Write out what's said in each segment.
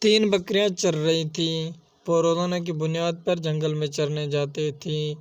3 बकरियां चर रही थीं। वो रोज़ाना की बुनियाद पर जंगल में चरने जाती थीं।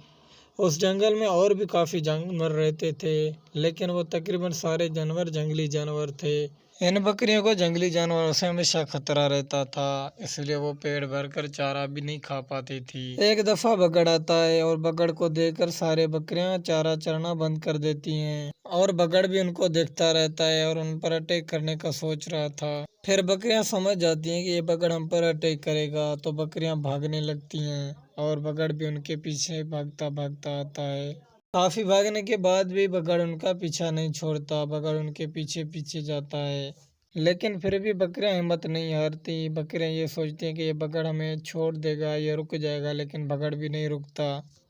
उस जंगल में और भी काफ़ी जानवर रहते थे, लेकिन वो तकरीबन सारे जानवर जंगली जानवर थे। इन बकरियों को जंगली जानवरों से हमेशा खतरा रहता था, इसलिए वो पेट भरकर चारा भी नहीं खा पाती थी। एक दफ़ा बगड़ आता है और बगड़ को देखकर सारे बकरियां चारा चरना बंद कर देती हैं, और बगड़ भी उनको देखता रहता है और उन पर अटैक करने का सोच रहा था। फिर बकरियां समझ जाती हैं कि ये बगड़ हम पर अटैक करेगा, तो बकरियां भागने लगती हैं और बगड़ भी उनके पीछे भागता भागता आता है। काफी भागने के बाद भी बगड़ उनका पीछा नहीं छोड़ता, बगड़ उनके पीछे पीछे जाता है, लेकिन फिर भी बकरियां हिम्मत नहीं हारती। बकरियां ये सोचती हैं कि ये बगड़ हमें छोड़ देगा, ये रुक जाएगा, लेकिन बगड़ भी नहीं रुकता।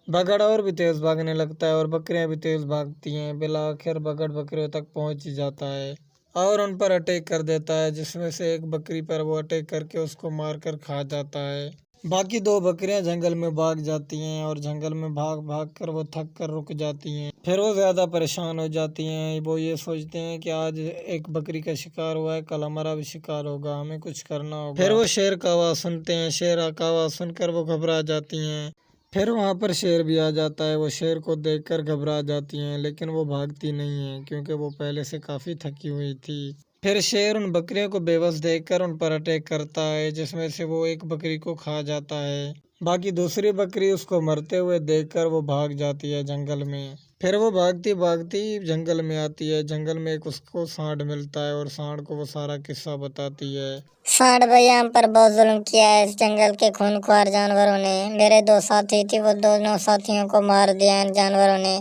बगड़ और भी तेज भागने लगता है और बकरियां भी तेज भागती हैं। बिला आखिर बगड़ बकरियों तक पहुंच ही जाता है और उन पर अटैक कर देता है, जिसमें से एक बकरी पर वो अटैक करके उसको मारकर खा जाता है। बाकी 2 बकरियां जंगल में भाग जाती हैं और जंगल में भाग भाग कर वो थक कर रुक जाती हैं। फिर वो ज्यादा परेशान हो जाती हैं। वो ये सोचते हैं कि आज एक बकरी का शिकार हुआ है, कल हमारा भी शिकार होगा, हमें कुछ करना होगा। फिर वो शेर का आवाज सुनते हैं। शेर का आवाज सुनकर वो घबरा जाती हैं। फिर वहां पर शेर भी आ जाता है। वो शेर को देखकर घबरा जाती हैं, लेकिन वो भागती नहीं है क्योंकि वो पहले से काफी थकी हुई थी। फिर शेर उन बकरियों को बेबस देखकर उन पर अटैक करता है, जिसमें से वो एक बकरी को खा जाता है। बाकी दूसरी बकरी उसको मरते हुए देखकर वो भाग जाती है जंगल में। फिर वो भागती भागती जंगल में आती है। जंगल में एक उसको सांड मिलता है और सांड को वो सारा किस्सा बताती है। सांड भैया, हम पर बहुत जुल्म किया है इस जंगल के खूनख्वार जानवरों ने। मेरे 2 साथी थे, वो दोनों साथियों को मार दिया इन जानवरों ने।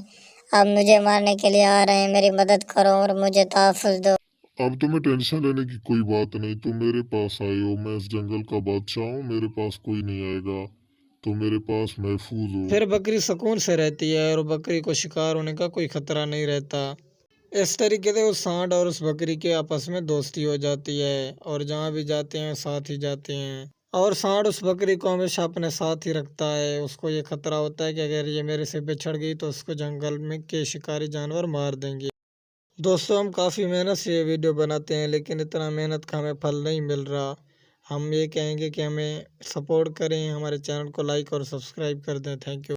अब मुझे मारने के लिए आ रहे हैं, मेरी मदद करो और मुझे तहफ़्फ़ुज़ दो। अब तुम्हें टेंशन लेने की कोई बात नहीं, तुम मेरे पास आए हो, मैं इस जंगल का बादशाह हूँ, मेरे पास कोई नहीं आएगा, तुम मेरे पास महफूज हो। फिर बकरी सुकून से रहती है और बकरी को शिकार होने का कोई खतरा नहीं रहता। इस तरीके से उस सांड और उस बकरी के आपस में दोस्ती हो जाती है और जहाँ भी जाते हैं साथ ही जाते हैं। और सांड उस बकरी को हमेशा अपने साथ ही रखता है। उसको ये खतरा होता है कि अगर ये मेरे से बिछड़ गई तो उसको जंगल में के शिकारी जानवर मार देंगे। दोस्तों, हम काफ़ी मेहनत से ये वीडियो बनाते हैं, लेकिन इतना मेहनत का हमें फल नहीं मिल रहा। हम ये कहेंगे कि हमें सपोर्ट करें, हमारे चैनल को लाइक और सब्सक्राइब कर दें। Thank you.